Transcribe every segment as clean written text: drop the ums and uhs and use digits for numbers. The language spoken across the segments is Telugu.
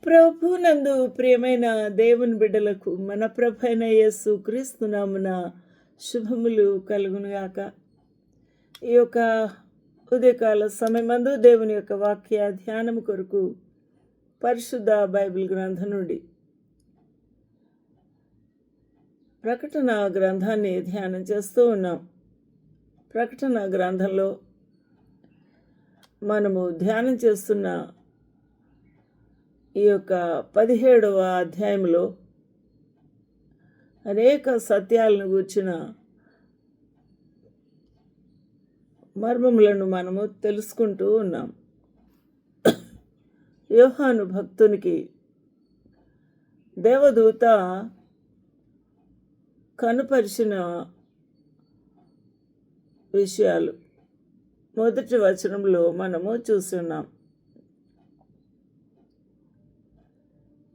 ప్రభునందు ప్రియమైన దేవుని బిడ్డలకు మన ప్రభైన యేసు క్రీస్తు నామున శుభములు కలుగునుగాక. ఈ యొక్క ఉదయకాల సమయమందు దేవుని యొక్క వాక్య ధ్యానం కొరకు పరిశుద్ధ బైబిల్ గ్రంథం నుండి ప్రకటన గ్రంథాన్ని ధ్యానం చేస్తూ ఉన్నాం. ప్రకటన గ్రంథంలో మనము ధ్యానం చేస్తున్న ఈ యొక్క 17వ అధ్యాయంలో అనేక సత్యాలను గూర్చిన మర్మములను మనము తెలుసుకుంటూ ఉన్నాం. యోహాను భక్తునికి దేవదూత కనుపరిచిన విషయాలు మొదటి వచనంలో మనము చూస్తున్నాం.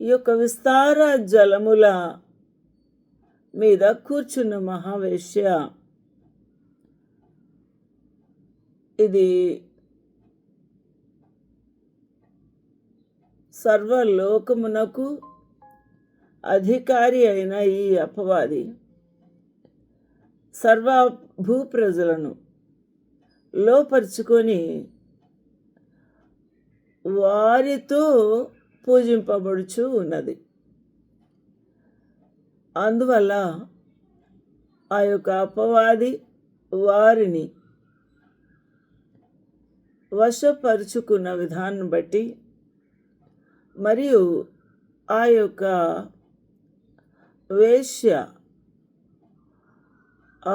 ఈ యొక్క విస్తార జలముల మీద కూర్చున్న మహావేశ్య, ఇది సర్వలోకమునకు అధికారి అయిన ఈ అపవాది సర్వ భూప్రజలను లోపరుచుకొని వారితో పూజింపబడుచు ఉన్నది. అందువల్ల ఆ యొక్క అపవాది వారిని వశపరుచుకున్న విధానం బట్టి మరియు ఆ యొక్క వేశ్య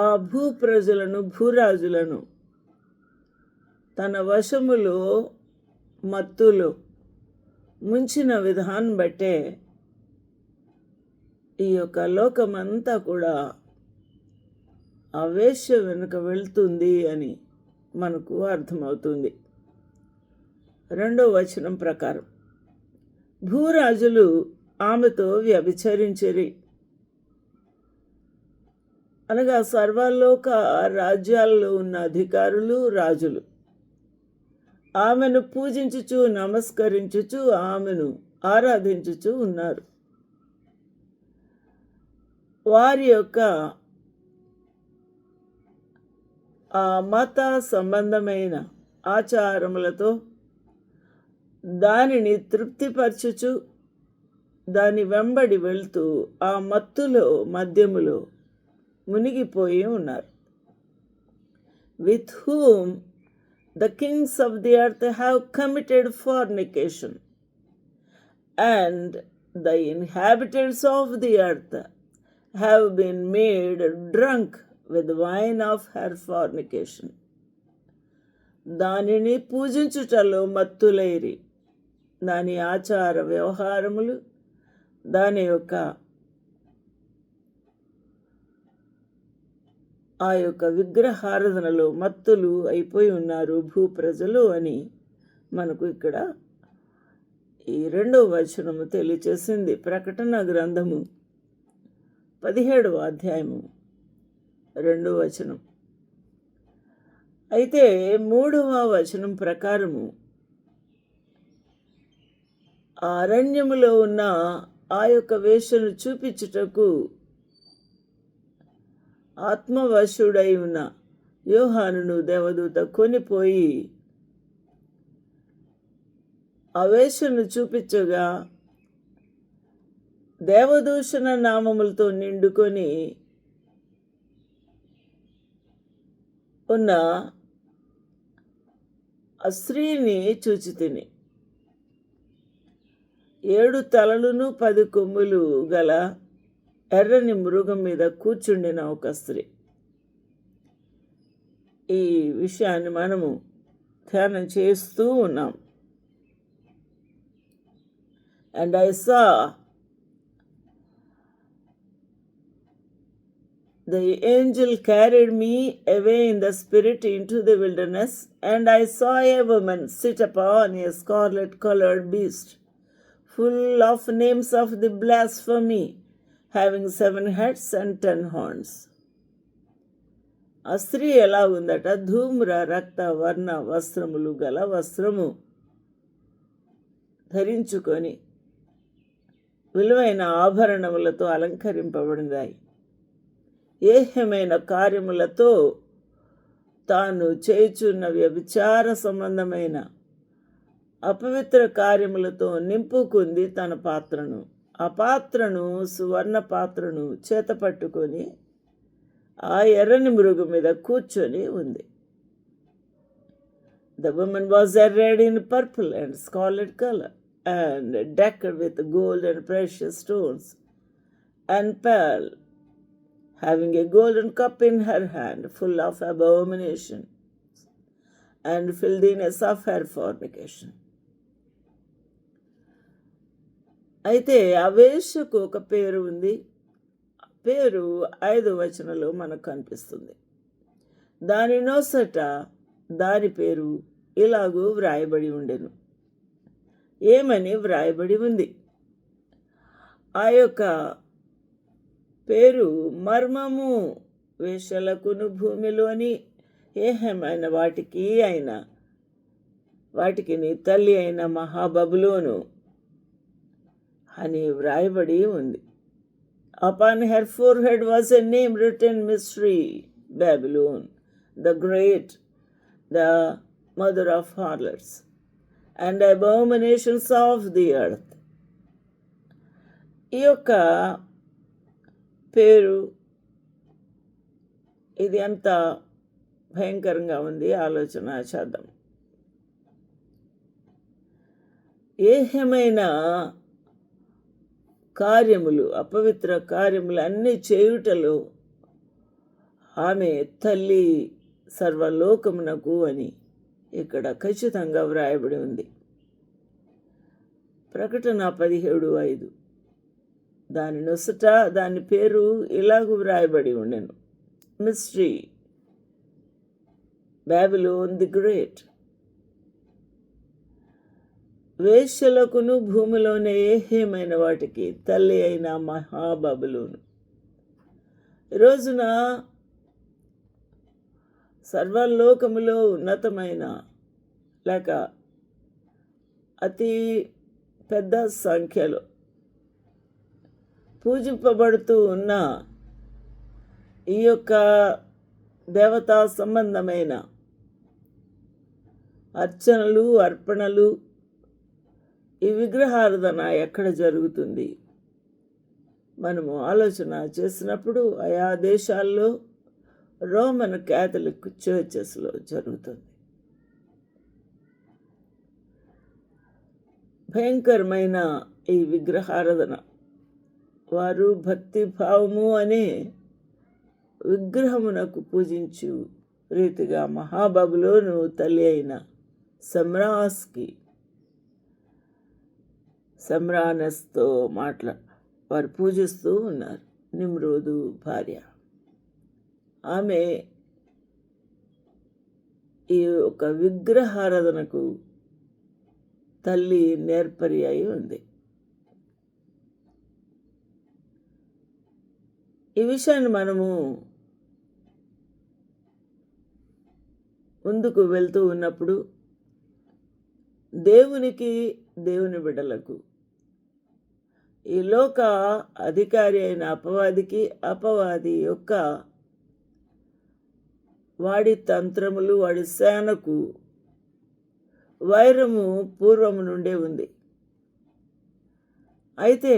ఆ భూప్రజలను భూరాజులను తన వశములో మత్తులో ముంచిన విధానం బట్టే ఈ యొక్క లోకమంతా కూడా ఆ వేశ్య వెనుక వెళ్తుంది అని మనకు అర్థమవుతుంది. 2వ వచనం ప్రకారం భూరాజులు ఆమెతో వ్యభిచరించిరి, అనగా సర్వలోక రాజ్యాల్లో ఉన్న అధికారులు రాజులు ఆమెను పూజించుచు నమస్కరించుచు ఆమెను ఆరాధించుచు ఉన్నారు. వారి యొక్క ఆ మత సంబంధమైన ఆచారములతో దానిని తృప్తిపరచుచు దాని వెంబడి వెళ్తూ ఆ మత్తులో మద్యములో మునిగిపోయి ఉన్నారు. With whom the kings of the earth have committed fornication, and the inhabitants of the earth have been made drunk with wine of her fornication. దానిని పూజించుటలో మత్తులైరి, దాని ఆచార వ్యవహారములు, దాని యొక్క ఆ యొక్క విగ్రహారాధనలో మత్తులు అయిపోయి ఉన్నారు భూప్రజలు అని మనకు ఇక్కడ ఈ 2వ వచనము తెలియచేసింది. ప్రకటన గ్రంథము 17వ అధ్యాయము 2వ వచనం. అయితే 3వ వచనం ప్రకారము ఆ అరణ్యములో ఉన్న ఆ యొక్క వేశ్యను చూపించుటకు ఆత్మవశుడై ఉన్న యోహానును దేవదూత కొనిపోయి ఆ వేశ్యను చూపించగా దేవదూషణ నామములతో నిండుకొని ఉన్న ఆ స్త్రీని చూచితిని. 7 తలలును 10 కొమ్ములు గల ఎర్రని మృగం మీద కూర్చుండిన ఒక స్త్రీ. ఈ విషయాన్ని మనము ధ్యానం చేస్తూ ఉన్నాం. And I saw the angel carried me away in the spirit into the wilderness, and I saw a woman sit upon a scarlet-colored beast, full of names of the blasphemy, having 7 heads and 10 horns. ఆ స్త్రీ ఎలా ఉందట? ధూమ్ర రక్త వర్ణ వస్త్రములు గల వస్త్రము ధరించుకొని విలువైన ఆభరణములతో అలంకరింపబడినాయి. ఏహ్యమైన కార్యములతో తాను చేయుచున్న వ్యభిచార సంబంధమైన అపవిత్ర కార్యములతో నింపుకుంది తన పాత్రను. ఆ పాత్రను, సువర్ణ పాత్రను చేత పట్టుకొని ఆ ఎర్రని మృగు మీద కూర్చొని ఉంది. The woman was arrayed in purple and scarlet color, and decked with gold and precious stones and pearl, having a golden cup in her hand, full of abomination and filthiness of her fornication. అయితే ఆ వేశ్యకు ఒక పేరు ఉంది. పేరు 5వ వచనంలో మనకు కనిపిస్తుంది. దాని నోసట దాని పేరు ఇలాగూ వ్రాయబడి ఉండెను. ఏమని వ్రాయబడి ఉంది? ఆ యొక్క పేరు మర్మము, వేశ్యలకును భూమిలోని ఏహమైన వాటికి నీ తల్లి అయిన మహాబబులోను అని వ్రాయబడి ఉంది. Upon her forehead was a name written, Mystery, Babylon, the Great, the mother of harlots, and abominations of the earth. ఈ యొక్క పేరు ఇది ఎంత భయంకరంగా ఉంది ఆలోచన చేద్దాం. ఏహ్యమైన కార్యములు, అపవిత్ర కార్యములు అన్నీ చేయుటలో ఆమె తల్లి సర్వలోకమునకు అని ఇక్కడ ఖచ్చితంగా వ్రాయబడి ఉంది. ప్రకటన 17:5 దాని నొసట దాని పేరు ఇలాగూ వ్రాయబడి ఉండెను, మిస్టరీ, బాబిలోన్ ది గ్రేట్. వేశ్యలకును భూమిలోనే ఏహ్యమైన వాటికి తల్లి అయిన మహాబబులోను. రోజున సర్వలోకములో ఉన్నతమైన లేక అతి పెద్ద సంఖ్యలో పూజింపబడుతూ ఉన్న ఈ యొక్క దేవతా సంబంధమైన అర్చనలు, అర్పణలు, ఈ విగ్రహారాధన ఎక్కడ జరుగుతుంది? మనము ఆలోచన చేసినప్పుడు ఆయా దేశాల్లో రోమన్ క్యాథలిక్ చర్చెస్లో జరుగుతుంది. భయంకరమైన ఈ విగ్రహారాధన, వారు భక్తి భావము అనే విగ్రహమునకు పూజించు రీతిగా మహాబబులోను తల్లి అయిన సమ్రానస్తో వారు పూజిస్తూ ఉన్నారు. నిమ్రోదు భార్య, ఆమె ఈ ఒక విగ్రహారాధనకు తల్లి నేర్పరి అయి ఉంది. ఈ విషయాన్ని మనము ముందుకు వెళ్తూ ఉన్నప్పుడు దేవుని బిడ్డలకు, ఈ లోక అధికారి అయిన అపవాది యొక్క వాడి తంత్రములు, వాడి సేనకు వైరము పూర్వము నుండే ఉంది. అయితే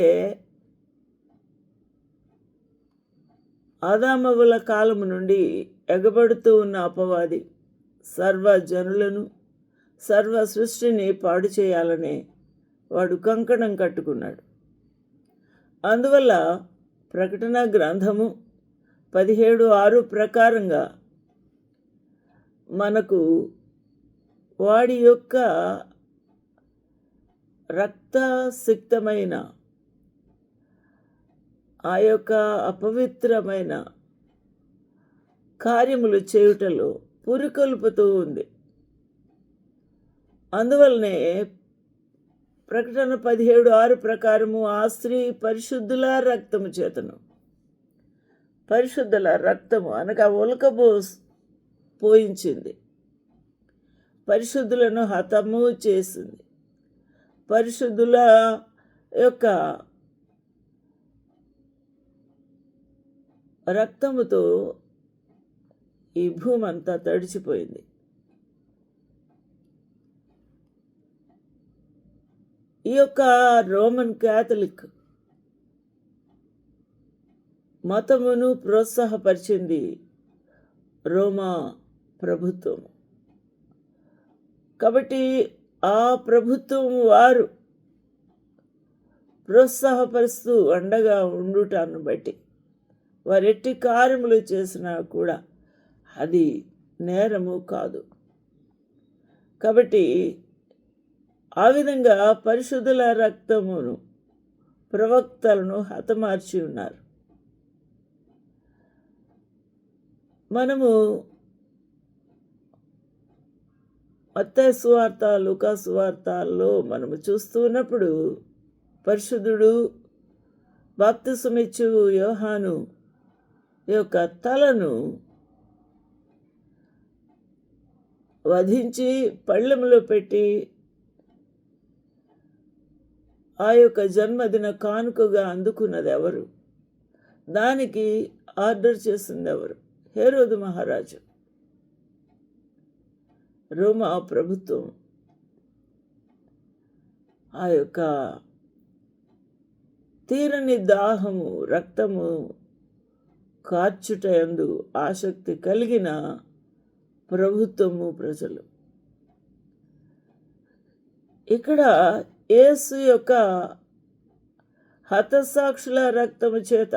ఆదామవుల కాలము నుండి ఎగబడుతూ ఉన్న అపవాది సర్వజనులను, సర్వ సృష్టిని పాడు చేయాలనే వాడు కంకణం కట్టుకున్నాడు. అందువల్ల ప్రకటన గ్రంథము 17:6 ప్రకారంగా మనకు వాడి యొక్క రక్తసిక్తమైన ఆ యొక్క అపవిత్రమైన కార్యములు చేయుటలో పురికొల్పుతూ ఉంది. అందువల్లనే ప్రకటన 17:6 ప్రకారము ఆ స్త్రీ పరిశుద్ధుల రక్తము చేతను, పరిశుద్ధుల రక్తము అనగా పోయించింది, పరిశుద్ధులను హతము చేసింది, పరిశుద్ధుల యొక్క రక్తముతో ఈ భూమి అంతా తడిచిపోయింది. ఈ యొక్క రోమన్ క్యాథలిక్ మతమును ప్రోత్సాహపరిచింది రోమా ప్రభుత్వం. కాబట్టి ఆ ప్రభుత్వం వారు ప్రోత్సాహపరుస్తూ అండగా ఉండుటాన్ని బట్టి వారు ఎట్టి కార్యములు చేసినా కూడా అది నేరము కాదు. కాబట్టి ఆ విధంగా పరిశుద్ధుల రక్తమును ప్రవక్తలను హతమార్చి ఉన్నారు. మనము మత్తయి సువార్త, లూకా సువార్తల్లో మనము చూస్తున్నప్పుడు పరిశుద్ధుడు బాప్తిసమిచ్చు యోహాను యొక్క తలను వధించి పళ్ళెములో పెట్టి ఆ యొక్క జన్మదిన కానుకగా అందుకున్నది ఎవరు? దానికి ఆర్డర్ చేసింది ఎవరు? హేరోదు మహారాజు, రోమా ప్రభుత్వం. ఆ యొక్క తీరని దాహము, రక్తము కార్చుటయందు ఆసక్తి కలిగిన ప్రభుత్వము ప్రజలు. ఇక్కడ యేసు యొక్క హతసాక్షుల రక్తము చేత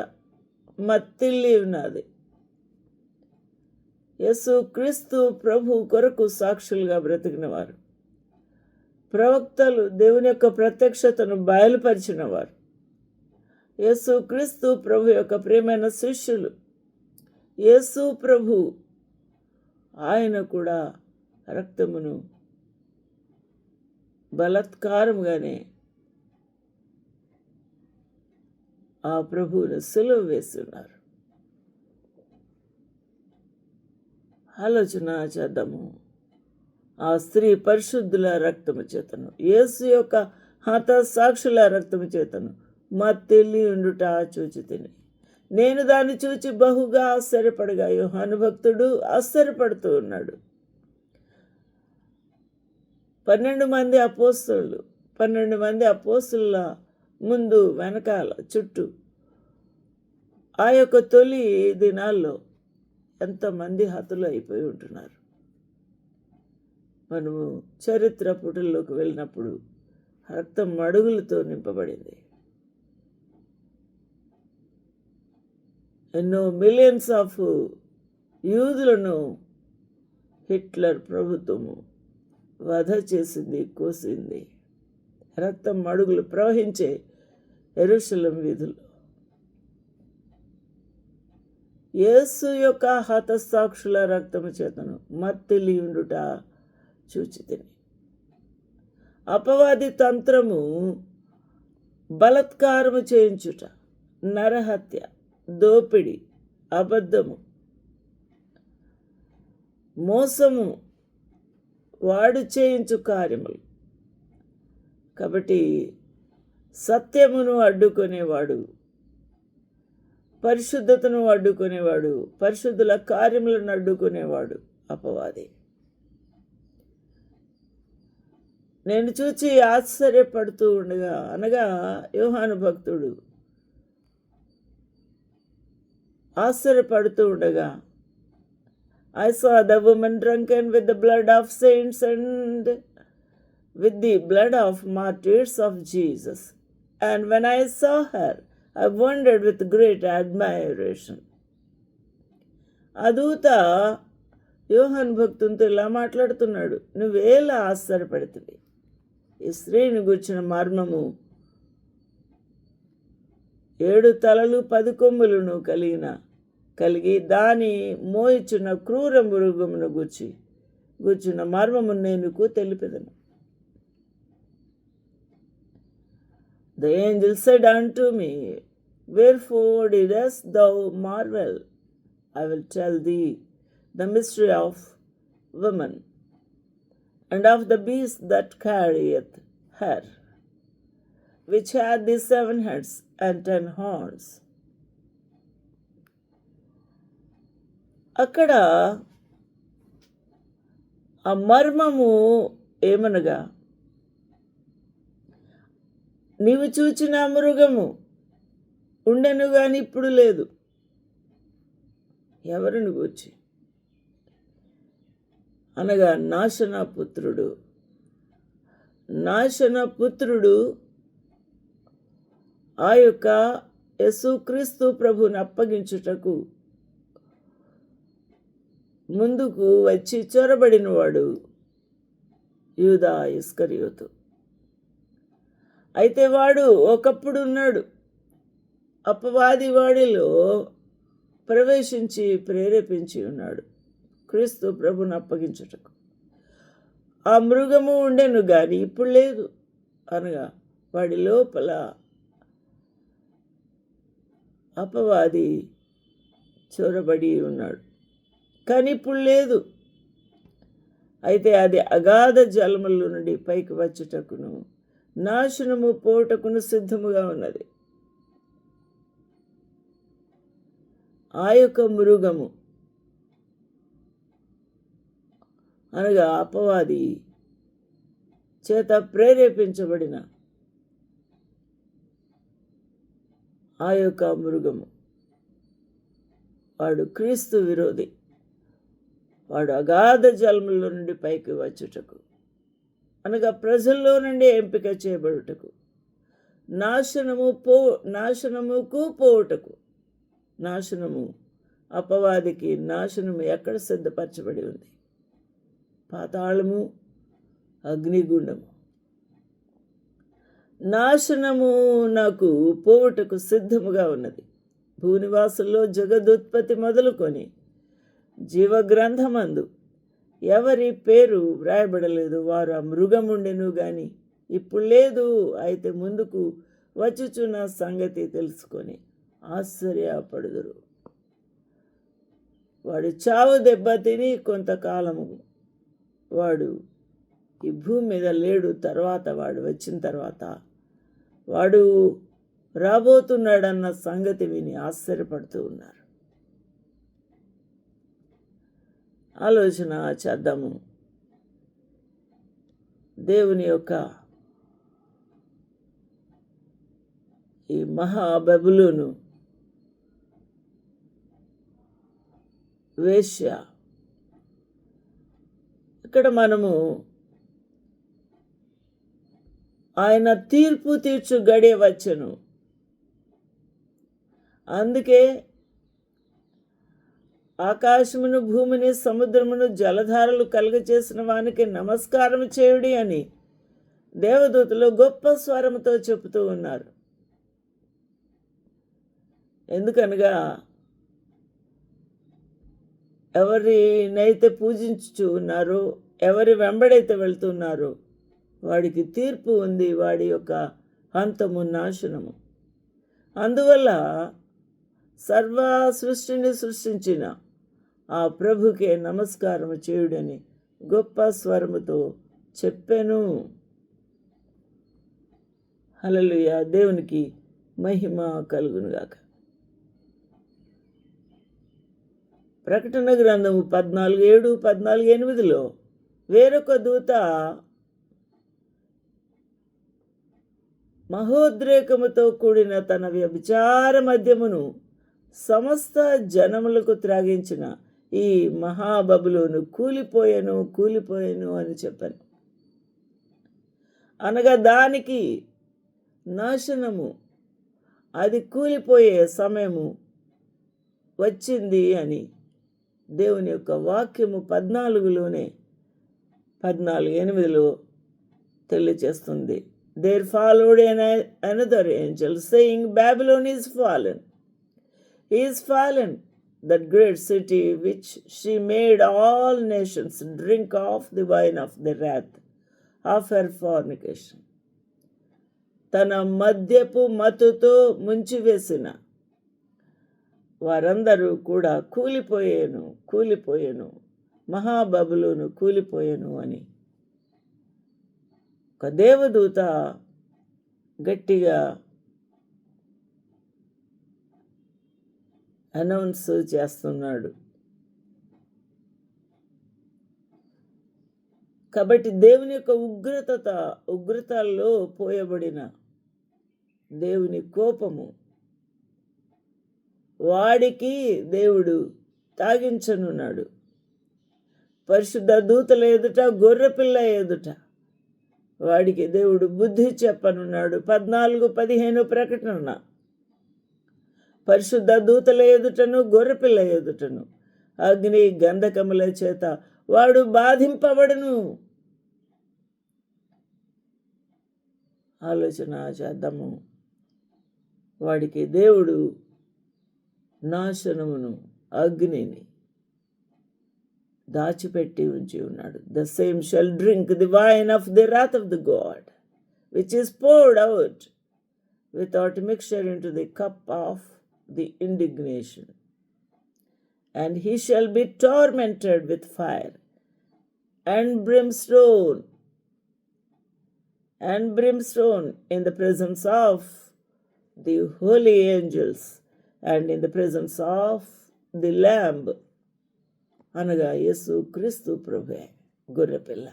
మత్తిల్లి ఉన్నది. యేసు క్రీస్తు ప్రభు కొరకు సాక్షులుగా బ్రతికిన వారు, ప్రవక్తలు దేవుని యొక్క ప్రత్యక్షతను బయలుపరిచిన వారు, యేసు క్రీస్తు ప్రభు యొక్క ప్రియమైన శిష్యులు. యేసు ప్రభు ఆయన కూడా రక్తమును బలాత్కారంగానే ఆ ప్రభువును సిలువ వేస్తున్నారు. ఆలోచన చేద్దాము. ఆ స్త్రీ పరిశుద్ధుల రక్తము చేతను, యేసు యొక్క హత సాక్షుల రక్తము చేతను మత్తెల్లి ఉండుట చూచి తిని నేను దాన్ని చూచి బహుగా ఆశ్చర్యపడగా యోహాను భక్తుడు ఆశ్చర్యపడుతూ ఉన్నాడు. 12 మంది అపోస్తలులు, 12 మంది అపోస్తలుల ముందు వెనకాల చుట్టూ ఆ యొక్క తొలి దినాల్లో ఎంతమంది హతులు అయిపోయి ఉంటున్నారు. మనము చరిత్ర పుటల్లోకి వెళ్ళినప్పుడు రక్తం మడుగులతో నింపబడింది. ఎన్నో మిలియన్స్ ఆఫ్ యూదులను హిట్లర్ ప్రభుత్వము వధ చేసింది, కోసింది. రక్తం మడుగులు ప్రవహించే యెరూషలేం వీధులు. యేసు యొక్క హతసాక్షుల రక్తము చేతను మత్తిలి ఉండుట చూచి తిని. అపవాది తంత్రము బలత్కారము చేయించుట, నరహత్య, దోపిడి, అబద్ధము, మోసము వాడు చేయించు కార్యములు. కాబట్టి సత్యమును అడ్డుకునేవాడు, పరిశుద్ధతను అడ్డుకునేవాడు, పరిశుద్ధుల కార్యములను అడ్డుకునేవాడు అపవాది. నేను చూచి ఆశ్చర్యపడుతూ ఉండగా, అనగా యోహాను భక్తుడు ఆశ్చర్యపడుతూ ఉండగా, I saw the woman drunken with the blood of saints and with the blood of martyrs of Jesus. And when I saw her, I wondered with great admiration. ఆ దూత యోహాను భక్తునితో ఇలా మాట్లాడుతున్నాడు. నువ్వేలా ఆశ్చర్యపడుతుంది? ఈ స్త్రీని గూర్చిన మర్మము 7 తలలు 10 కొమ్ములను కలిగి దాని మోయిచున్న క్రూర మృగమును గూర్చిన మర్మము నేనుకు తెలిపెదను. The angel said unto me, Wherefore didst thou marvel? I will tell thee the mystery of woman, and of the beast that carrieth her, which hath the 7 heads and 10 horns. అక్కడ ఆ మర్మము ఏమనగా, నీవు చూచిన మృగము ఉండెను గాని ఇప్పుడు లేదు. ఎవరిని గూర్చి అనగా నాశనపుత్రుడు. నాశనపుత్రుడు ఆ యొక్క యేసుక్రీస్తు ప్రభువుని అప్పగించుటకు ముందుకు వచ్చి చొరబడినవాడు యూదా ఇస్కరియోతు. అయితే వాడు ఒకప్పుడు ఉన్నాడు, అపవాది వాడిలో ప్రవేశించి ప్రేరేపించి ఉన్నాడు క్రీస్తు ప్రభుని అప్పగించుటకు. ఆ మృగము ఉండెను కానీ ఇప్పుడు లేదు, అనగా వాడి లోపల అపవాది చొరబడి ఉన్నాడు, కానీ ఇప్పుడు లేదు. అయితే అది అగాధ జలముల నుండి పైకి వచ్చుటకును నాశనము పోటకును సిద్ధముగా ఉన్నది. ఆ యొక్క మృగము అనగా అపవాది చేత ప్రేరేపించబడిన ఆ యొక్క మృగము వాడు క్రీస్తు విరోధి. వాడు అగాధ జలముల నుండి పైకి వచ్చుటకు అనగా ప్రజల్లో నుండి ఎంపిక చేయబడుటకు, నాశనముకు పోవుటకు. నాశనము, అపవాదికి నాశనము ఎక్కడ సిద్ధపరచబడి ఉంది? పాతాళము, అగ్నిగుండము. నాశనము నాకు పోవుటకు సిద్ధముగా ఉన్నది. భూనివాసుల్లో జగదుత్పత్తి మొదలుకొని జీవగ్రంథమందు ఎవరి పేరు వ్రాయబడలేదు. వారు ఆ మృగముండెను గాని ఇప్పుడు లేదు. అయితే ముందుకు వచ్చుచున్న సంగతి తెలుసుకొని ఆశ్చర్యపడుదురు. వాడు చావు దెబ్బ తిని కొంతకాలము వాడు ఈ భూమి మీద లేడు. తర్వాత వాడు వచ్చిన తర్వాత వాడు రాబోతున్నాడన్న సంగతి విని ఆశ్చర్యపడుతూ ఉన్నారు. ఆలోచన చేద్దాము. దేవుని యొక్క ఈ మహాబబులోను వేశ్య, ఇక్కడ మనము ఆయన తీర్పు తీర్చు గడియ వచ్చెను. అందుకే ఆకాశమును, భూమిని, సముద్రమును, జలధారలు కలుగచేసిన వానికి నమస్కారం చేయుడి అని దేవదూతలు గొప్ప స్వరముతో చెబుతూ ఉన్నారు. ఎందుకనగా ఎవరినైతే పూజించుచూ ఉన్నారో, ఎవరి వెంబడైతే వెళ్తున్నారో వాడికి తీర్పు ఉంది, వాడి యొక్క అంతము, నాశనము. అందువల్ల సర్వ సృష్టిని సృష్టించిన ఆ ప్రభుకే నమస్కారం చేయుడని గొప్ప స్వరముతో చెప్పెను. హల్లెలూయా, దేవునికి మహిమ కలుగునుగాక. ప్రకటన గ్రంథము 14:7, 14:8 వేరొక దూత మహోద్రేకముతో కూడిన తన వ్యభిచార మద్యమును సమస్త జనములకు త్రాగించిన ఈ మహాబబులోను కూలిపోయెను అని చెప్పాను. అనగా దానికి నాశనము, అది కూలిపోయే సమయము వచ్చింది అని దేవుని యొక్క వాక్యము 14:8 తెలియచేస్తుంది. There followed another angel saying, Babylon is fallen. He is fallen, that great city which she made all nations drink of the wine of the wrath of her fornication. తన మద్యపు మత్తుతో ముంచివేసిన వారందరూ కూడా కూలిపోయేను, మహాబబులోను కూలిపోయేను అని ఒక దేవదూత గట్టిగా అనౌన్స్ చేస్తున్నాడు. కాబట్టి దేవుని యొక్క ఉగ్రతల్లో పోయబడిన దేవుని కోపము వాడికి దేవుడు తాగించనున్నాడు. పరిశుద్ధ దూతల ఎదుట, గొర్రెపిల్ల ఎదుట వాడికి దేవుడు బుద్ధి చెప్పనున్నాడు. 14:15 ప్రకటన. పరిశుద్ధ దూతల ఎదుటను, గొర్రెపిల్ల ఎదుటను అగ్ని గంధకముల చేత వాడు బాధింపబడును. ఆలోచన చేద్దాము. వాడికి దేవుడు నాశనమును, అగ్నిని దాచిపెట్టి ఉంచి ఉన్నాడు. The same shall drink the wine of the wrath of the God, which is poured out without mixture into the cup of the indignation. And he shall be tormented with fire and brimstone in the presence of the holy angels and in the presence of the Lamb. అనగా యేసు క్రీస్తు ప్రభువే, గొర్రెపిల్ల.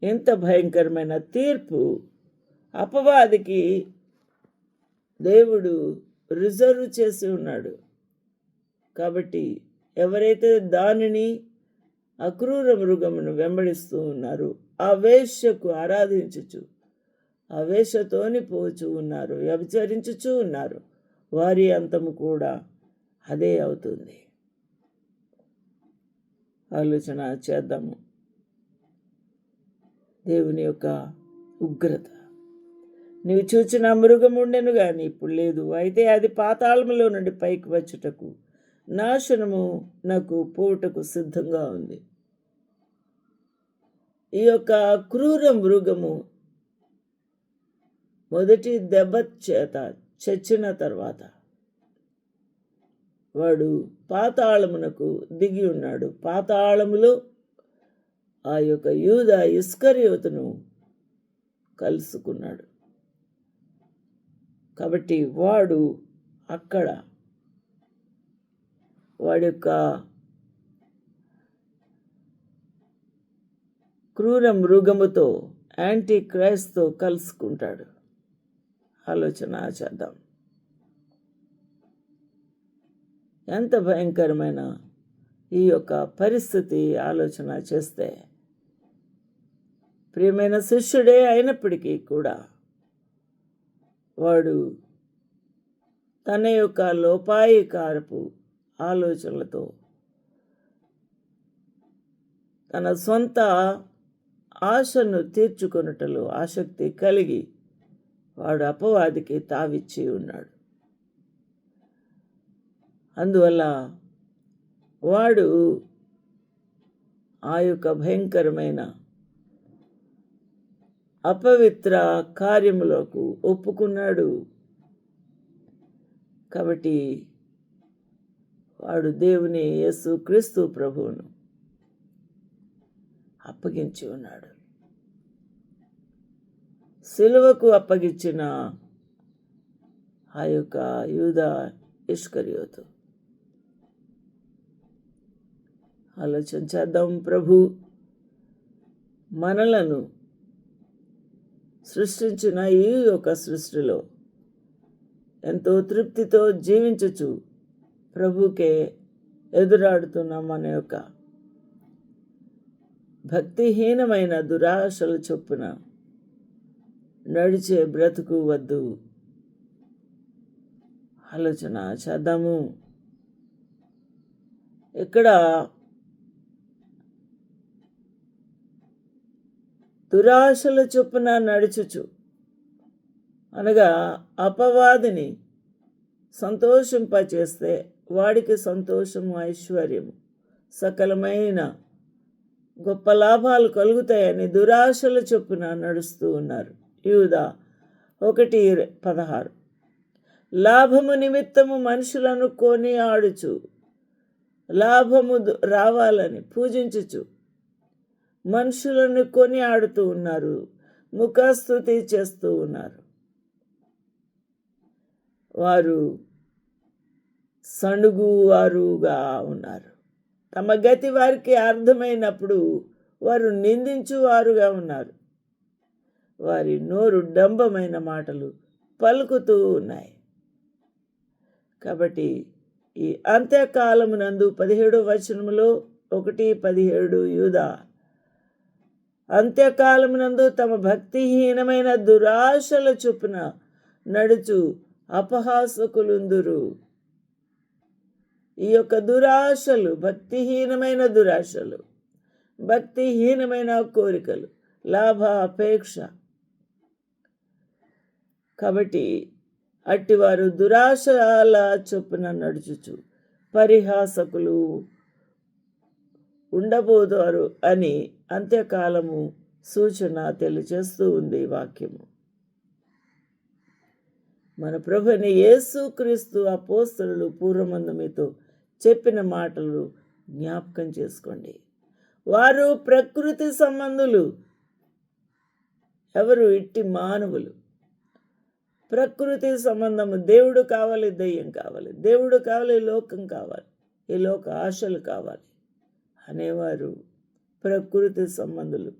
ఎంత భయంకరమైన తీర్పు అపవాదికి దేవుడు రిజర్వ్ చేసి ఉన్నాడు. కాబట్టి ఎవరైతే దానిని, అక్రూర మృగమును వెంబడిస్తూ ఉన్నారు, ఆ వేశ్యకు ఆరాధించుచు, ఆ వేశ్యతోని పోచు ఉన్నారు, వ్యభిచరించుచూ ఉన్నారు, వారి అంతము కూడా అదే అవుతుంది. ఆలోచన చేద్దాము. దేవుని యొక్క ఉగ్రత. నీవు చూచిన మృగం ఉండెను కానీ ఇప్పుడు లేదు. అయితే అది పాతాళములో నుండి పైకి వచ్చుటకు, నాశనము నాకు పోవుటకు సిద్ధంగా ఉంది. ఈ యొక్క క్రూర మృగము మొదటి దెబ్బ చేత చచ్చిన తర్వాత వాడు పాతాళమునకు దిగి ఉన్నాడు. పాతాళములో ఆ యొక్క యూదా ఇస్కరియోతును కలుసుకున్నాడు. కాబట్టి వాడు అక్కడ వాడి యొక్క క్రూర మృగముతో, యాంటీ క్రైస్ట్తో కలుసుకుంటాడు. ఆలోచన చేద్దాం. ఎంత భయంకరమైన ఈ యొక్క పరిస్థితి ఆలోచన చేస్తే, ప్రియమైన శిష్యుడే అయినప్పటికీ కూడా వాడు తన యొక్క లోపాయికారపు ఆలోచనలతో, తన సొంత ఆశను తీర్చుకొనుటలో ఆసక్తి కలిగి వాడు అపవాదికి తావిచ్చి ఉన్నాడు. అందువల్ల వాడు ఆ యొక్క భయంకరమైన అపవిత్ర కార్యములకు ఒప్పుకున్నాడు. కాబట్టి వాడు దేవుని యేసు క్రీస్తు ప్రభువును అప్పగించి ఉన్నాడు. సిలువకు అప్పగించిన ఆ యొక్క యూదా ఇస్కరియోతు. ఆలోచన చేద్దాం. ప్రభు మనలను సృష్టించిన ఈ యొక్క సృష్టిలో ఎంతో తృప్తితో జీవించుచు ప్రభుకే ఎదురాడుతున్న మన యొక్క భక్తిహీనమైన దురాశల చొప్పున నడిచే బ్రతుకు వద్దు. ఆలోచన చేద్దాము. ఇక్కడ దురాశల చొప్పున నడుచుచు అనగా అపవాదిని సంతోషింపచేస్తే వాడికి సంతోషము, ఐశ్వర్యము, సకలమైన గొప్ప లాభాలు కలుగుతాయని దురాశల చొప్పున నడుస్తూ ఉన్నారు. యూదా 1:16. లాభము నిమిత్తము మనుషులను కొని ఆడుచు, లాభము రావాలని పూజించుచు మనుషులను కొని ఆడుతూ ఉన్నారు, ముఖస్తుతి చేస్తూ ఉన్నారు. వారు సణుగువారుగా ఉన్నారు. తమ గతి వారికి అర్థమైనప్పుడు వారు నిందించువారుగా ఉన్నారు. వారి నోరు డంబమైన మాటలు పలుకుతూ ఉన్నాయి. కాబట్టి ఈ అంత్యకాలమునందు 17వ వచనములో 1:17 యూదా అంత్యకాలమునందు తమ భక్తిహీనమైన దురాశల చొప్పున నడుచు అపహాసకులుందురు. ఈ యొక్క దురాశలు, భక్తిహీనమైన దురాశలు, భక్తిహీనమైన కోరికలు, లాభ అపేక్ష. కాబట్టి అట్టివారు దురాశల చొప్పున నడుచుచు పరిహాసకులు ఉండబోతారు అని అంత్యకాలము సూచన తెలియజేస్తూ ఉంది వాక్యము. మన ప్రభుని యేసుక్రీస్తు అపోస్తలులు పూర్వమందు మీతో చెప్పిన మాటలు జ్ఞాపకం చేసుకోండి. వారు ప్రకృతి సంబంధులు. ఎవరు? ఇట్టి మానవులు. ప్రకృతి సంబంధము. దేవుడు కావాలి, దెయ్యం కావాలి, దేవుడు కావాలి, లోకం కావాలి, ఈ లోక ఆశలు కావాలి అనేవారు ప్రకృతి సంబంధులు.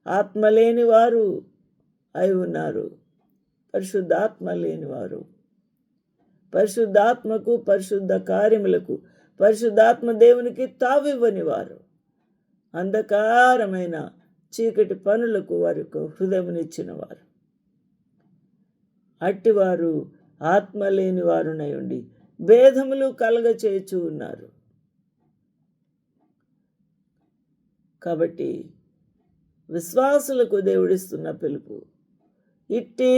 ఆత్మ లేని వారు అయి ఉన్నారు. పరిశుద్ధాత్మ లేనివారు, పరిశుద్ధాత్మకు, పరిశుద్ధ కార్యములకు, పరిశుద్ధాత్మ దేవునికి తావివ్వని వారు, అంధకారమైన చీకటి పనులకు వారి హృదయమునిచ్చిన వారు. అట్టివారు ఆత్మ లేని వారునై ఉండి భేదములు కలగచేయచూ ఉన్నారు. కాబట్టి విశ్వాసులకు దేవుడిస్తున్న పిలుపు ఇట్టి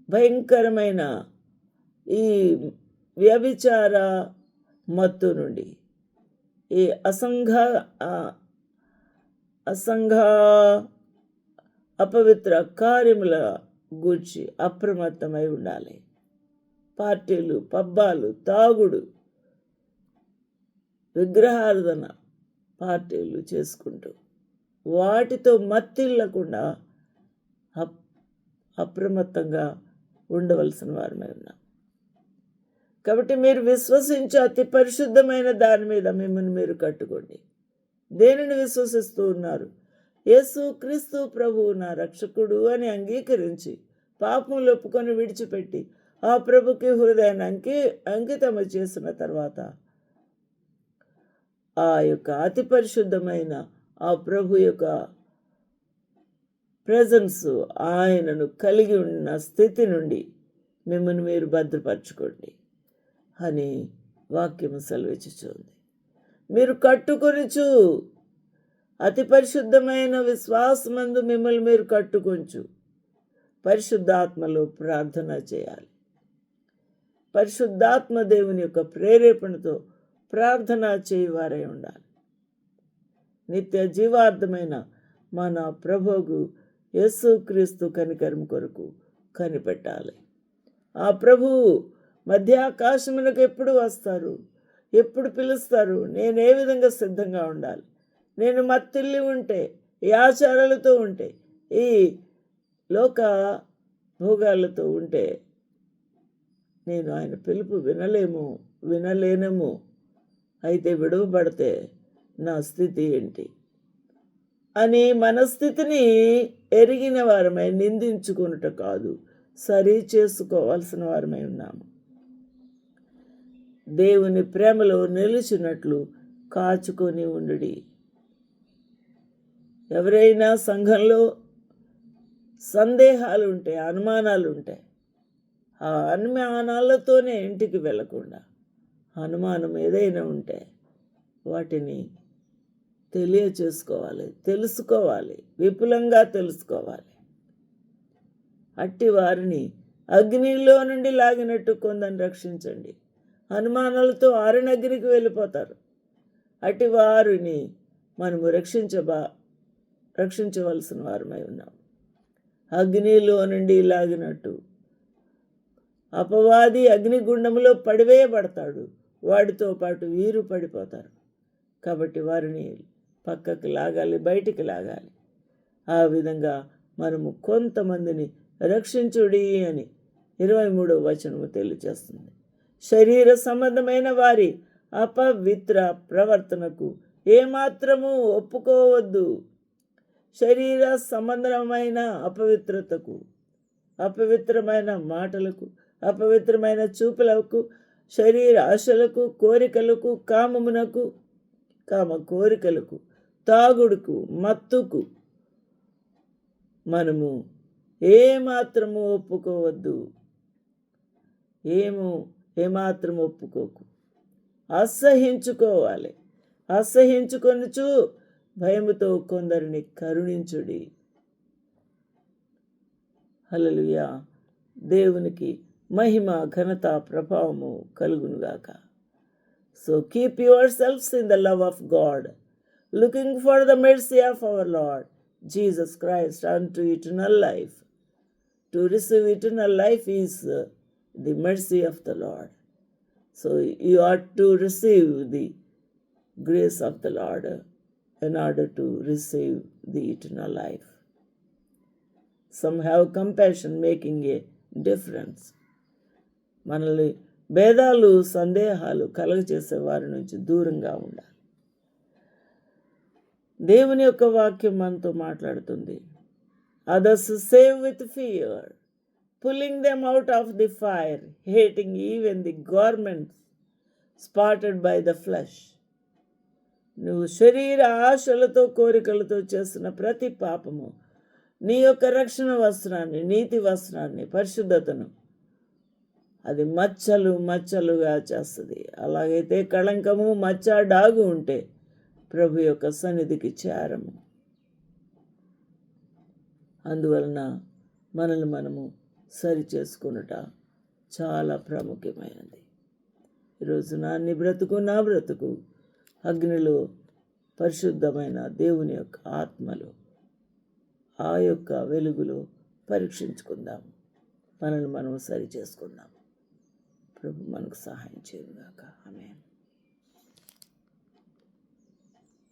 భయంకరమైన ఈ వ్యభిచార మత్తు నుండి, ఈ అసంఘ అపవిత్ర కార్యముల గూర్చి అప్రమత్తమై ఉండాలి. పార్టీలు, పబ్బాలు, తాగుడు, విగ్రహారాధన పార్టీలు చేసుకుంటూ వాటితో మత్తిల్లకుండా అప్రమత్తంగా ఉండవలసిన వారమై ఉన్నాం. కాబట్టి మీరు విశ్వసించే అతి పరిశుద్ధమైన దాని మీద మిమ్మల్ని మీరు కట్టుకోండి. దేనిని విశ్వసిస్తూ ఉన్నారు? యేసు క్రీస్తు ప్రభువు నా రక్షకుడు అని అంగీకరించి పాపములు ఒప్పుకొని విడిచిపెట్టి ఆ ప్రభుకి హృదయాన్ని అంకితము చేసిన తర్వాత ఆ యొక్క అతి పరిశుద్ధమైన ఆ ప్రభు యొక్క ప్రెజెన్స్, ఆయనను కలిగి ఉన్న స్థితి నుండి మిమ్మల్ని మీరు భద్రపరచుకోండి అని వాక్యము సెలవిచ్చుచుంది. మీరు కట్టుకొనుచు అతి పరిశుద్ధమైన విశ్వాసమందు మిమ్మల్ని మీరు కట్టుకొంచు పరిశుద్ధాత్మలో ప్రార్థన చేయాలి. పరిశుద్ధాత్మ దేవుని యొక్క ప్రేరేపణతో ప్రార్థన చేయవారై ఉండాలి. నిత్య జీవార్థమైన మన ప్రభువు యేసుక్రీస్తు కనికరం కొరకు కనిపెట్టాలి. ఆ ప్రభువు మధ్యాకాశమునకు ఎప్పుడు వస్తారు, ఎప్పుడు పిలుస్తారు, నేను ఏ విధంగా సిద్ధంగా ఉండాలి, నేను మత్తిల్లి ఉంటే, ఈ ఆచారాలతో ఉంటే, ఈ లోక భోగాలతో ఉంటే నేను ఆయన పిలుపు వినలేనేమో. అయితే విడువబడితే నా స్థితి ఏంటి అని మన స్థితిని ఎరిగిన వారమై నిందించుకున్నట కాదు, సరి చేసుకోవాల్సిన వారమై ఉన్నాము. దేవుని ప్రేమలో నిలిచినట్లు కాచుకొని ఉండుడి. ఎవరైనా సంఘంలో సందేహాలు ఉంటే, అనుమానాలు ఉంటాయి, ఆ అనుమానాలతోనే ఇంటికి వెళ్ళకుండా, అనుమానం ఏదైనా ఉంటే వాటిని తెలియచేసుకోవాలి, తెలుసుకోవాలి, విపులంగా తెలుసుకోవాలి. అట్టి వారిని అగ్నిలో నుండి లాగినట్టు కొందరిని రక్షించండి. అనుమానాలతో ఆరణగిరికి వెళ్ళిపోతారు. అట్టి వారిని మనము రక్షించవలసిన వారమై ఉన్నాం. అగ్నిలో నుండి లాగినట్టు అపవాది అగ్నిగుండంలో పడివేయబడతాడు, వాడితో పాటు వీరు పడిపోతారు. కాబట్టి వారిని పక్కకి లాగాలి, బయటికి లాగాలి. ఆ విధంగా మనము కొంతమందిని రక్షించుడి అని 23వ వచనము తెలియజేస్తుంది. శరీర సంబంధమైన వారి అపవిత్ర ప్రవర్తనకు ఏమాత్రము ఒప్పుకోవద్దు. శరీర సంబంధమైన అపవిత్రతకు, అపవిత్రమైన మాటలకు, అపవిత్రమైన చూపులకు, శరీర ఆశలకు, కోరికలకు, కామమునకు, కామ కోరికలకు, తాగుడుకు, మత్తుకు మనము ఏమాత్రము ఒప్పుకోవద్దు. ఏమాత్రం ఒప్పుకోకు. అసహించుకోవాలి. అసహించుకొనుచు భయముతో కొందరిని కరుణించుడి. హల్లెలూయా. దేవునికి మహిమ, ఘనత, ప్రభావము కలుగునుగాక. So keep yourselves in the love of God, looking for the mercy of our Lord Jesus Christ unto eternal life. To receive eternal life is the mercy of the Lord. So you ought to receive the grace of the Lord in order to receive the eternal life. Some have compassion, making a difference. మనల్ని భేదాలు, సందేహాలు కలుగచేసే వారి నుంచి దూరంగా ఉండాలి. దేవుని యొక్క వాక్యం మనతో మాట్లాడుతుంది. Others save with fear, pulling them out of the fire, hating even the garments spotted by the flesh. నువ్వు శరీర ఆశలతో, కోరికలతో చేస్తున్న ప్రతి పాపము నీ యొక్క రక్షణ వస్త్రాన్ని, నీతి వస్త్రాన్ని, పరిశుద్ధతను అది మచ్చలుగా చేస్తుంది. అలాగైతే కళంకము, మచ్చ, డాగు ఉంటే ప్రభు యొక్క సన్నిధికి చేరము. అందువలన మనల్ని మనము సరి చేసుకునుట చాలా ప్రాముఖ్యమైనది. ఈరోజు నీ బ్రతుకు అగ్నిలో పరిశుద్ధమైన దేవుని యొక్క ఆత్మలో, ఆ యొక్క వెలుగులో పరీక్షించుకుందాం. మనల్ని మనం సరి చేసుకుందాం. ప్రభు మనకు సహాయం చేయనుగాక. ఆమేన్.